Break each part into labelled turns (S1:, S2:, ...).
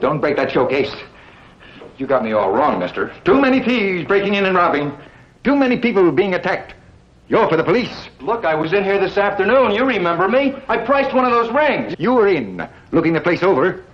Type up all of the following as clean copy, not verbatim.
S1: Don't break that showcase. You got me all wrong, mister. Too many thieves breaking in and robbing. Too many people being attacked. You're for the police.
S2: Look, I was in here this afternoon. You remember me. I priced one of those rings.
S1: You were in, looking the place over.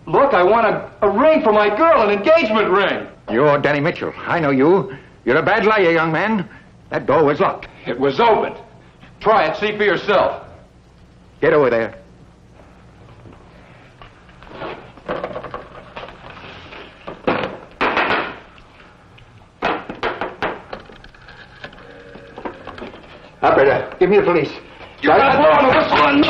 S2: Look, I want a ring for my girl, an engagement ring.
S1: You're Danny Mitchell. I know you. You're a bad liar, young man. That door was locked.
S2: It was open. Try it. See for yourself.
S1: Get over there. Operator, give me the police.
S2: You're not blowing a whistle on me.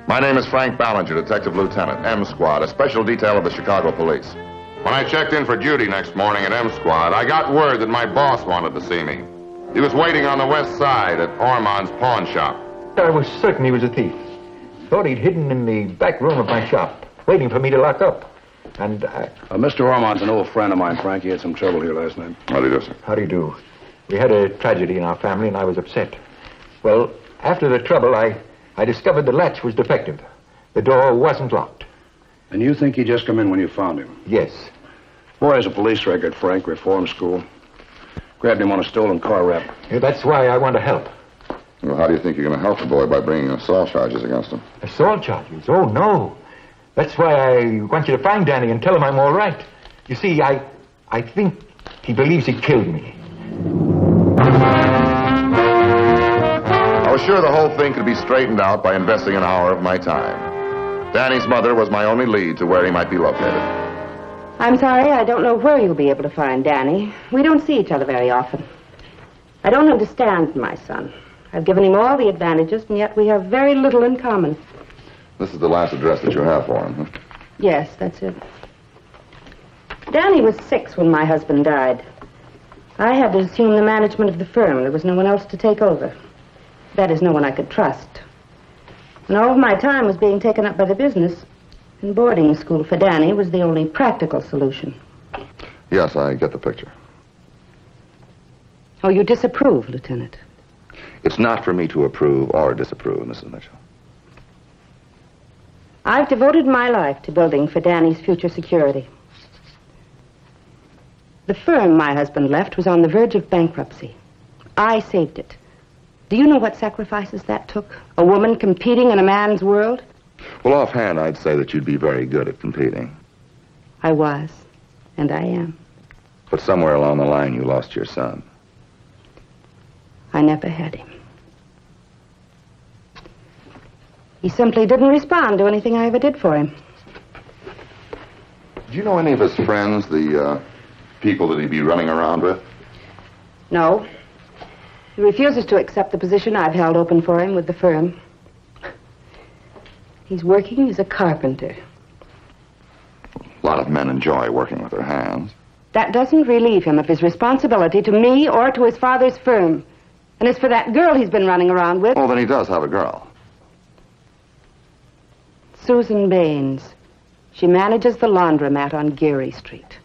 S3: My name is Frank Ballinger, Detective Lieutenant, M Squad, a special detail of the Chicago Police. When I checked in for duty next morning at M Squad, I got word that my boss wanted to see me. He was waiting on the west side at Ormond's pawn shop.
S1: I was certain he was a thief. Thought he'd hidden in the back room of my shop, waiting for me to lock up. And
S4: Mr. Ormond's an old friend of mine, Frank. He had some trouble here last night.
S3: How do you do, sir?
S1: How do you do? We had a tragedy in our family, and I was upset. Well, after the trouble, I discovered the latch was defective. The door wasn't locked.
S4: And you think he just come in when you found him?
S1: Yes.
S4: Boy has a police record, Frank. Reform school. Grabbed him on a stolen car wrap.
S1: Yeah, that's why I want to help.
S3: Well, how do you think you're going to help the boy by bringing assault charges against him?
S1: Assault charges? Oh, no. That's why I want you to find Danny and tell him I'm all right. You see, I think he believes he killed me.
S3: I was sure the whole thing could be straightened out by investing an hour of my time. Danny's mother was my only lead to where he might be located.
S5: I'm sorry, I don't know where you'll be able to find Danny. We don't see each other very often. I don't understand my son. I've given him all the advantages, and yet we have very little in common.
S3: This is the last address that you have for him, huh?
S5: Yes, that's it. Danny was 6 when my husband died. I had to assume the management of the firm. There was no one else to take over. That is, no one I could trust. And all of my time was being taken up by the business. And boarding school for Danny was the only practical solution.
S3: Yes, I get the picture.
S5: Oh, you disapprove, Lieutenant?
S3: It's not for me to approve or disapprove, Mrs. Mitchell.
S5: I've devoted my life to building for Danny's future security. The firm my husband left was on the verge of bankruptcy. I saved it. Do you know what sacrifices that took? A woman competing in a man's world?
S3: Well, offhand, I'd say that you'd be very good at competing.
S5: I was, and I am.
S3: But somewhere along the line, you lost your son.
S5: I never had him. He simply didn't respond to anything I ever did for him.
S3: Do you know any of his friends, the people that he'd be running around with?
S5: No. He refuses to accept the position I've held open for him with the firm. He's working as a carpenter.
S3: A lot of men enjoy working with their hands.
S5: That doesn't relieve him of his responsibility to me or to his father's firm. And as for that girl he's been running around with...
S3: Oh, then he does have a girl.
S5: Susan Baines. She manages the laundromat on Geary Street.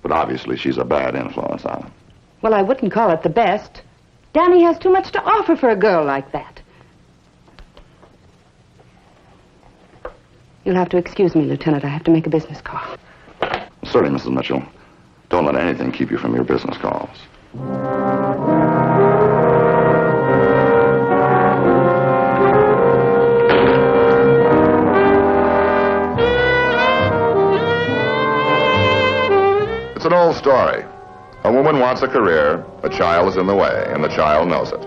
S3: But obviously she's a bad influence on him.
S5: Well, I wouldn't call it the best. Danny has too much to offer for a girl like that. You'll have to excuse me, Lieutenant. I have to make a business call.
S3: Certainly, Mrs. Mitchell. Don't let anything keep you from your business calls. It's an old story. A woman wants a career, a child is in the way, and the child knows it.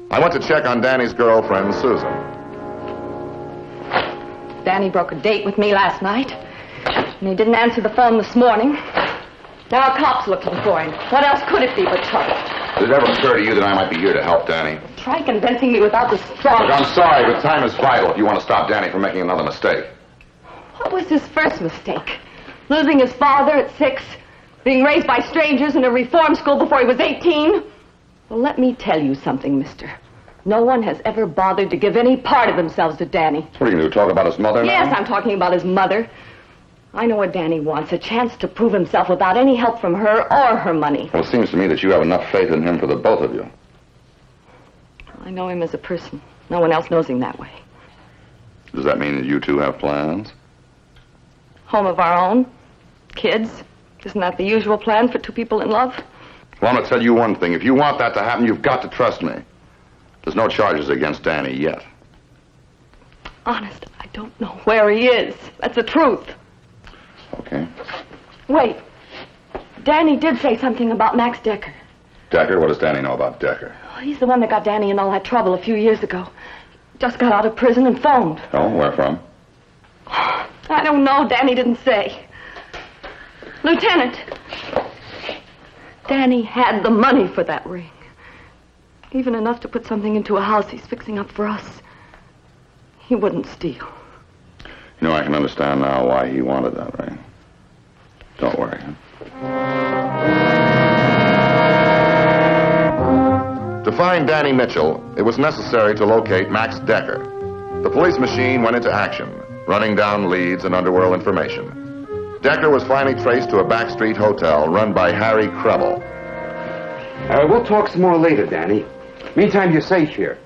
S3: I went to check on Danny's girlfriend, Susan.
S6: Danny broke a date with me last night, and he didn't answer the phone this morning. Now a cop's looking for him. What else could it be but trouble?
S3: Did it ever occur to you that I might be here to help Danny?
S6: Try convincing me without the straw.
S3: Look, I'm sorry, but time is vital if you want to stop Danny from making another mistake.
S6: What was his first mistake? Losing his father at 6, being raised by strangers in a reform school before he was 18? Well, let me tell you something, mister. No one has ever bothered to give any part of themselves to Danny.
S3: What are you going to do, talk about his mother now?
S6: Yes, I'm talking about his mother. I know what Danny wants, a chance to prove himself without any help from her or her money.
S3: Well, it seems to me that you have enough faith in him for the both of you.
S6: I know him as a person. No one else knows him that way.
S3: Does that mean that you two have plans?
S6: Home of our own. Kids. Isn't that the usual plan for two people in love?
S3: Well, I'm going to tell you one thing. If you want that to happen, you've got to trust me. There's no charges against Danny yet.
S6: Honest, I don't know where he is. That's the truth.
S3: Okay.
S6: Wait. Danny did say something about Max Decker.
S3: Decker? What does Danny know about Decker?
S6: Oh, he's the one that got Danny in all that trouble a few years ago. Just got out of prison and phoned.
S3: Oh, where from?
S6: I don't know. Danny didn't say. Lieutenant, Danny had the money for that ring. Even enough to put something into a house he's fixing up for us. He wouldn't steal.
S3: You know, I can understand now why he wanted that ring. Don't worry. To find Danny Mitchell, it was necessary to locate Max Decker. The police machine went into action, running down leads and underworld information. Decker was finally traced to a backstreet hotel run by Harry Krebel.
S7: We'll talk some more later, Danny. Meantime, you're safe here.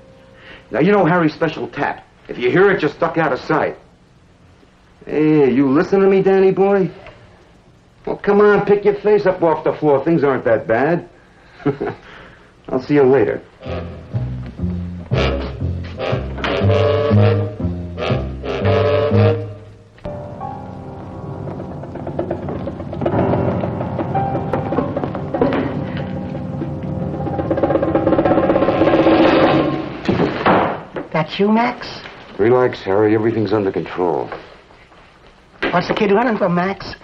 S7: Now, you know Harry's special tap. If you hear it, just duck out of sight. Hey, you listen to me, Danny boy? Well, come on, pick your face up off the floor. Things aren't that bad. I'll see you later.
S8: That's you, Max?
S7: Relax, Harry. Everything's under control.
S8: What's the kid running from, Max?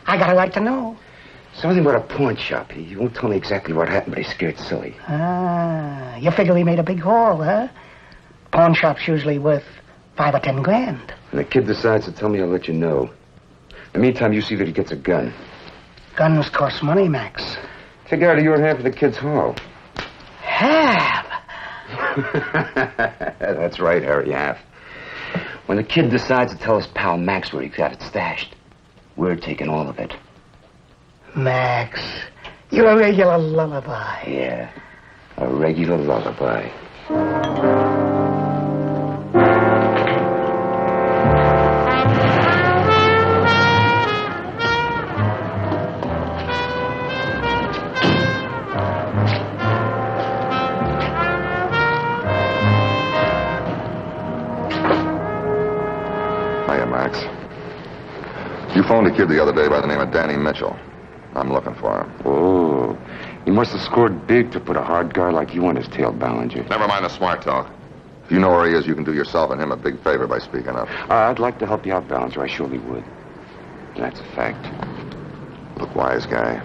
S8: I got a right to know.
S7: Something about a pawn shop. He won't tell me exactly what happened, but he's scared silly.
S8: Ah, you figure he made a big haul, huh? Pawn shop's usually worth $5 or $10 grand.
S7: When the kid decides to tell me, I'll let you know. In the meantime, you see that he gets a gun.
S8: Guns cost money, Max.
S7: Figure out your half of the kid's haul.
S8: Half?
S7: That's right, Harry, half. When the kid decides to tell his pal Max where he got it stashed, we're taking all of it.
S8: Max, you're a regular lullaby.
S7: Yeah, a regular lullaby.
S3: Hiya, Max. You phoned a kid the other day by the name of Danny Mitchell. I'm looking for him.
S7: Oh, he must have scored big to put a hard guy like you on his tail, Ballinger.
S3: Never mind the smart talk. If you know where he is, you can do yourself and him a big favor by speaking up.
S7: I'd like to help you out, Ballinger. I surely would. That's a fact.
S3: Look, wise guy.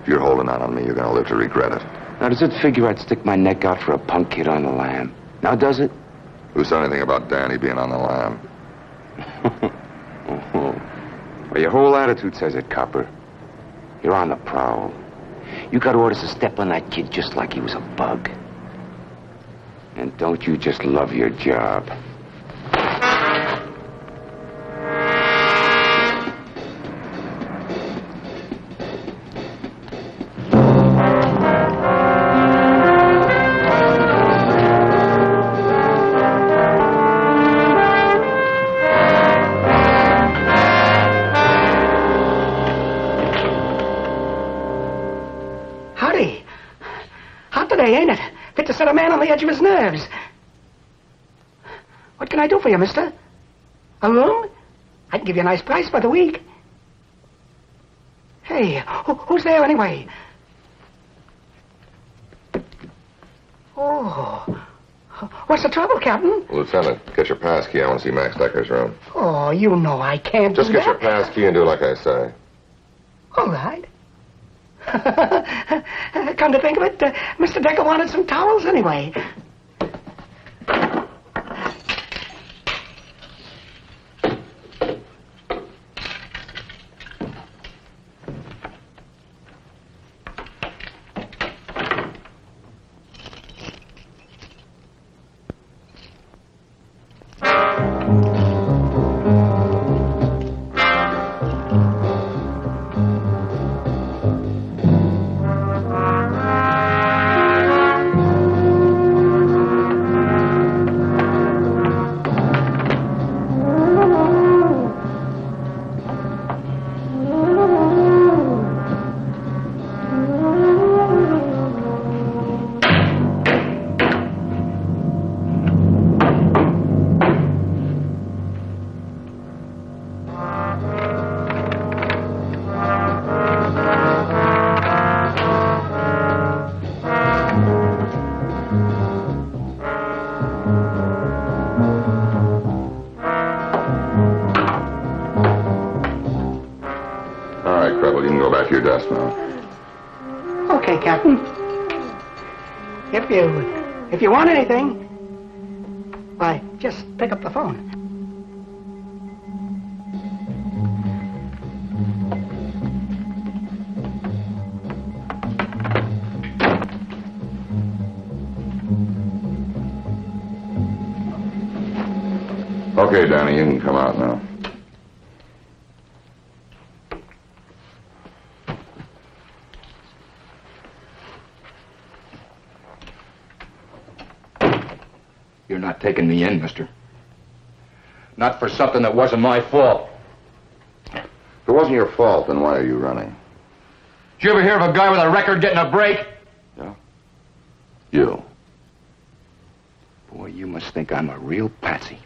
S3: If you're holding out on me, you're going to live to regret it.
S7: Now, does it figure I'd stick my neck out for a punk kid on the lam? Now, does it?
S3: Who said anything about Danny being on the lam?
S7: Well, your whole attitude says it, Copper. You're on the prowl. You got orders to step on that kid just like he was a bug. And don't you just love your job?
S8: Howdy. Hot today, ain't it? Fit to set a man on the edge of his nerves. What can I do for you, mister? A room? I can give you a nice price by the week. Hey, who's there anyway? Oh. What's the trouble, Captain?
S3: Lieutenant, get your pass key. I want to see Max Decker's room.
S8: Oh, you know I can't
S3: Just
S8: do
S3: get
S8: that.
S3: your pass key and do like I say.
S8: All right. Come to think of it, Mr. Decker wanted some towels anyway.
S3: rest now.
S8: Okay, Captain. If you want anything, why, just pick up the phone.
S3: Okay, Danny, you can come out now.
S2: You're not taking me in, mister. Not for something that wasn't my fault.
S3: If it wasn't your fault, then why are you running?
S2: Did you ever hear of a guy with a record getting a break?
S3: Yeah? You.
S2: Boy, you must think I'm a real patsy.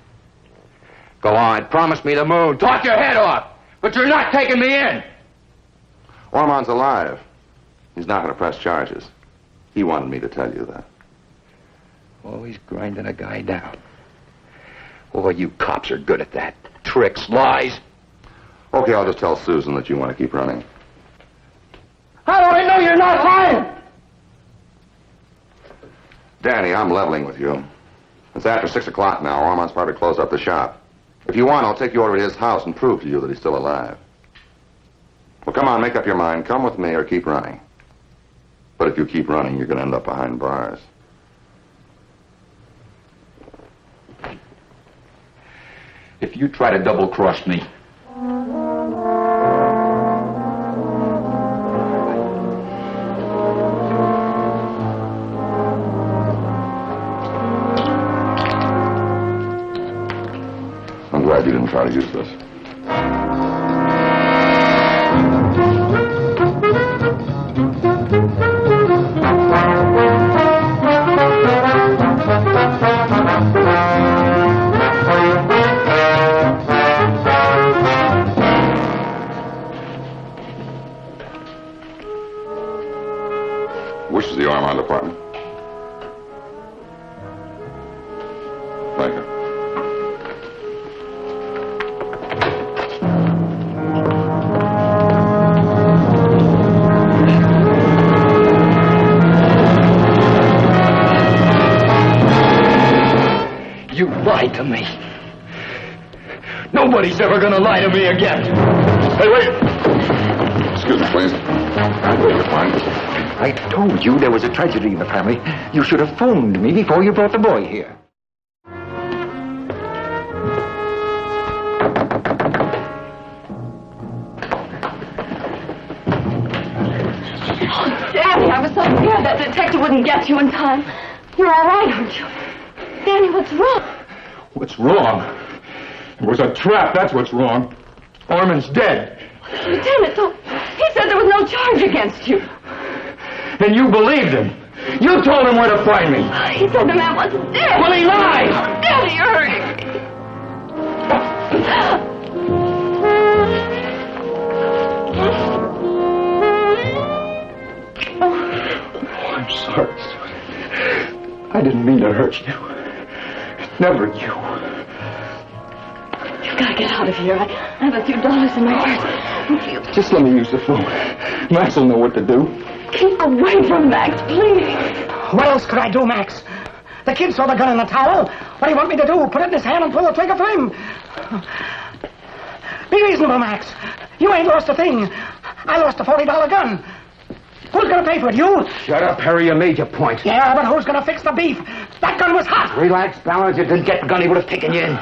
S2: Go on, promise me the moon. Talk your head off. But you're not taking me in.
S3: Ormon's alive. He's not going to press charges. He wanted me to tell you that.
S2: Always grinding a guy down. Oh, you cops are good at that. Tricks, lies.
S3: Okay, I'll just tell Susan that you want to keep running.
S2: How do I know you're not lying?
S3: Danny, I'm leveling with you. It's after 6 o'clock now. Ormon's probably closed up the shop. If you want, I'll take you over to his house and prove to you that he's still alive. Well, come on, make up your mind. Come with me or keep running. But if you keep running, you're going to end up behind bars.
S2: If you try to double-cross me,
S3: I'm glad you didn't try to use this. Which is the Ormond apartment? Thank you.
S2: you lied to me. Nobody's ever gonna lie to me again.
S3: Hey, wait! Excuse me, please. I beg your pardon.
S1: I told you there was a tragedy in the family. You should have phoned me before you brought the boy here.
S6: Danny, I was so scared that detective wouldn't get you in time. You're all right, aren't you? Danny, what's wrong?
S2: What's wrong? It was a trap, that's what's wrong. Orman's dead.
S6: Lieutenant, he said there was no charge against you.
S2: And you believed him. You told him where to find me.
S6: He said the man wasn't dead.
S2: Well, he lied.
S6: Danny, hurry.
S2: I'm sorry, Susan. I didn't mean to hurt you. Never you.
S6: You've got to get out of here. I have a few dollars in my purse.
S2: Just let me use the phone. Max will know what to do.
S6: Keep away from Max, please.
S8: What else could I do, Max? The kid saw the gun in the towel. What do you want me to do? Put it in his hand and pull the trigger for him? Be reasonable, Max. You ain't lost a thing. I lost a $40 gun. Who's going to pay for it? You?
S7: Shut up, Harry. You made your point.
S8: Yeah, but who's going to fix the beef? That gun was hot.
S7: Relax, Ballard. You didn't get the gun. He would have taken you in.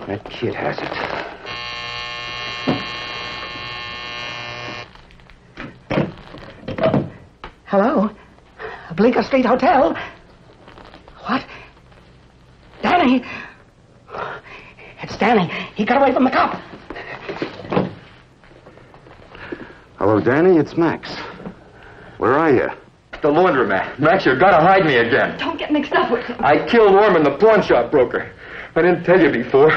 S7: That kid has it.
S8: Hello? Bleecker Street Hotel? What? Danny? It's Danny. He got away from the cop.
S7: Hello, Danny. It's Max. Where are you?
S2: The laundromat. Max, you've got to hide me again.
S6: Don't get mixed up with him.
S2: I killed Orman, the pawn shop broker. I didn't tell you before.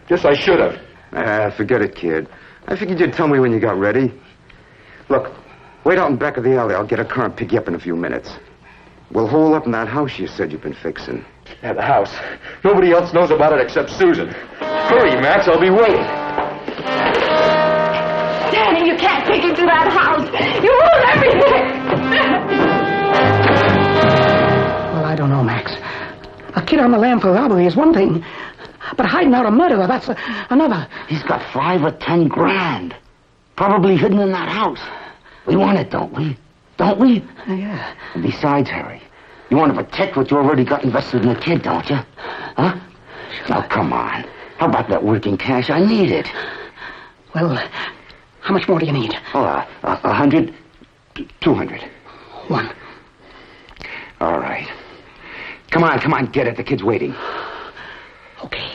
S2: Guess I should have.
S7: Forget it, kid. I figured you'd tell me when you got ready. Look, wait out in back of the alley. I'll get a car and pick you up in a few minutes. We'll hole up in that house you said you've been fixing.
S2: Yeah, the house. Nobody else knows about it except Susan. Hurry, Max. I'll be waiting.
S6: Danny, you can't take him to that house. You ruined everything.
S8: Well, I don't know, Max. A kid on the lam for robbery is one thing, but hiding out a murderer, that's another.
S9: He's got 5 or 10 grand. Probably hidden in that house. We want it, don't we? Don't we?
S8: Yeah.
S9: And besides, Harry, you want to protect what you already got invested in the kid, don't you? Huh? Now, come on. How about that working cash? I need it.
S8: Well, how much more do you need?
S9: Oh, 100, 200.
S8: 1.
S9: All right. Come on, get it. The kid's waiting.
S8: Okay.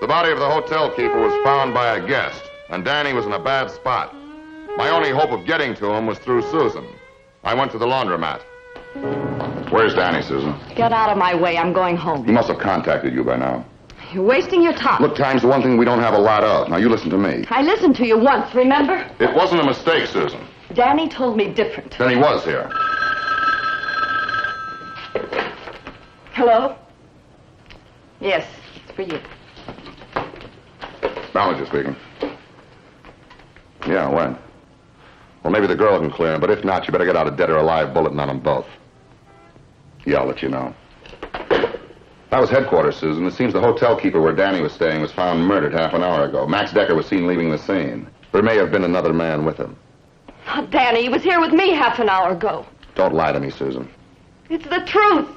S3: The body of the hotel keeper was found by a guest, and Danny was in a bad spot. My only hope of getting to him was through Susan. I went to the laundromat. Where's Danny, Susan?
S6: Get out of my way. I'm going home.
S3: He must have contacted you by now.
S6: You're wasting your time.
S3: Look, time's the one thing we don't have a lot of. Now, you listen to me.
S6: I listened to you once, remember?
S3: It wasn't a mistake, Susan.
S6: Danny told me different.
S3: Then he was here.
S6: Hello? Yes, it's for you.
S3: Ballinger speaking. Yeah, when? Well, maybe the girl can clear him, but if not, you better get out a dead or alive bulletin on them both. Yeah, I'll let you know. That was headquarters, Susan. It seems the hotel keeper where Danny was staying was found murdered half an hour ago. Max Decker was seen leaving the scene. There may have been another man with him.
S6: Not Danny. He was here with me half an hour ago.
S3: Don't lie to me, Susan.
S6: It's the truth.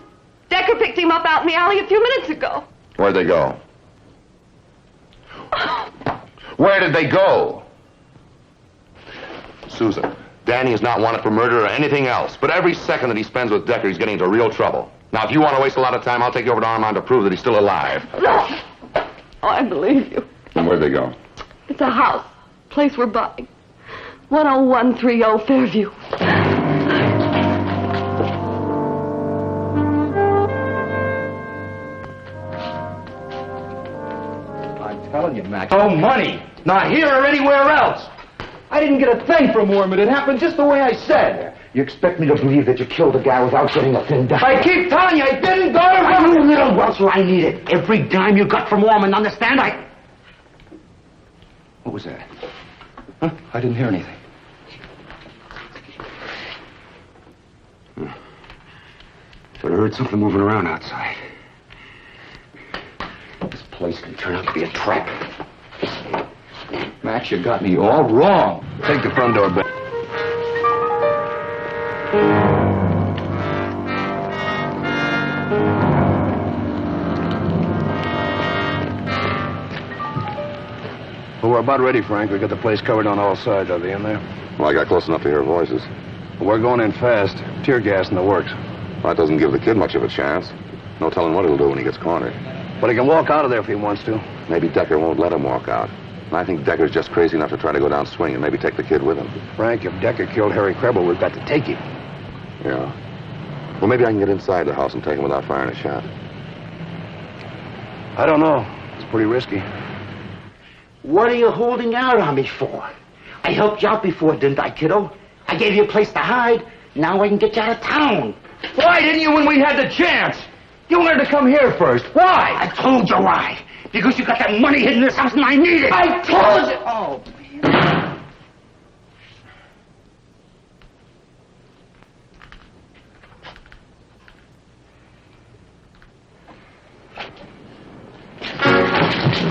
S6: Decker picked him up out in the alley a few minutes ago.
S3: Where'd they go? Where did they go? Susan, Danny is not wanted for murder or anything else, but every second that he spends with Decker, he's getting into real trouble. Now, if you want to waste a lot of time, I'll take you over to Armand to prove that he's still alive.
S6: No. Oh, I believe you.
S3: And where'd they go?
S6: It's a house. Place we're buying. 10130 Fairview.
S2: I'm telling you, Max. Oh, money. Not here or anywhere else. I didn't get a thing from Ormond. It happened just the way I said.
S9: You expect me to believe that you killed a guy without getting a thing done?
S2: I keep telling you, I didn't go to...
S9: I knew little Welcher. I need it. Every dime you got from Ormond, understand?
S2: What was that? Huh? I didn't hear anything.
S9: But I heard something moving around outside. This place can turn out to be a trap.
S2: Max, you got me all wrong.
S4: Take the front door back. Well, we're about ready, Frank. We got the place covered on all sides. Are they in there?
S3: Well, I got close enough to hear voices.
S4: Well, we're going in fast. Tear gas in the works.
S3: That doesn't give the kid much of a chance. No telling what he'll do when he gets cornered.
S4: But he can walk out of there if he wants to.
S3: Maybe Decker won't let him walk out. And I think Decker's just crazy enough to try to go down swinging, maybe take the kid with him.
S4: Frank, if Decker killed Harry Krebel, we've got to take him.
S3: Yeah. Well, maybe I can get inside the house and take him without firing a shot.
S4: I don't know. It's pretty risky.
S9: What are you holding out on me for? I helped you out before, didn't I, kiddo? I gave you a place to hide. Now I can get you out of town.
S2: Why didn't you when we had the chance? You wanted to come here first. Why?
S9: I told you why. Because you got that money hidden in this house and I need it.
S2: I told you. Oh, man.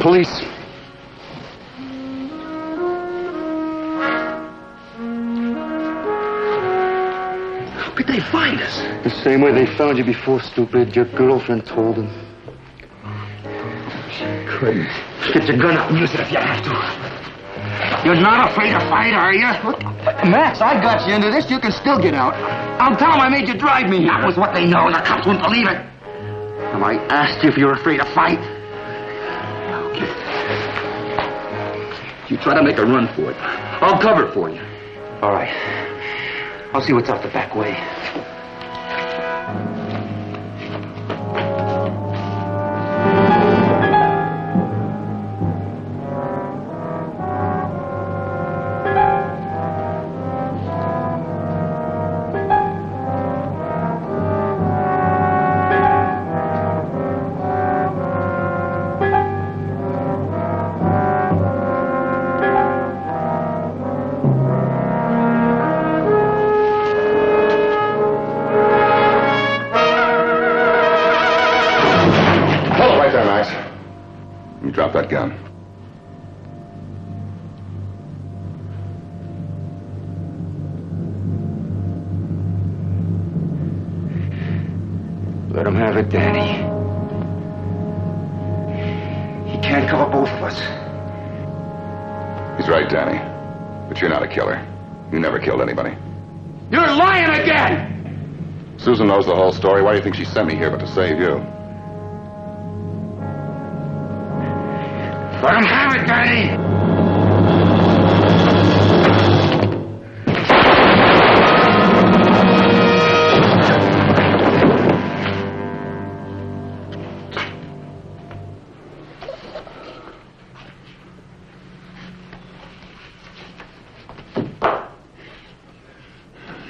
S9: Police.
S2: How could they find us?
S9: The same way they found you before, stupid. Your girlfriend told them.
S2: Crazy.
S9: Get your gun out and use it if you have to. You're not afraid to fight, are you?
S7: Max, I got you into this. You can still get out.
S9: I'll tell them I made you drive me. That was what they know. The cops wouldn't believe it. And I asked you if you were afraid to fight. Okay. You try to make a run for it. I'll cover it for you. All right. I'll see what's out the back way.
S3: Drop that gun.
S9: Let him have it, Danny. He can't cover both of us.
S3: He's right, Danny. But you're not a killer. You never killed anybody.
S9: You're lying again!
S3: Susan knows the whole story. Why do you think she sent me here but to save you?
S9: Let him have it, Danny!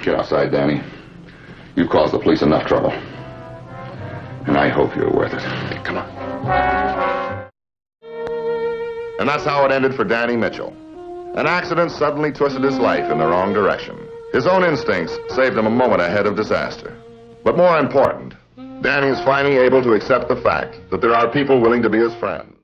S3: Get outside, Danny. You've caused the police enough trouble. And I hope you're worth it. Come on. And that's how it ended for Danny Mitchell. An accident suddenly twisted his life in the wrong direction. His own instincts saved him a moment ahead of disaster. But more important, Danny is finally able to accept the fact that there are people willing to be his friend.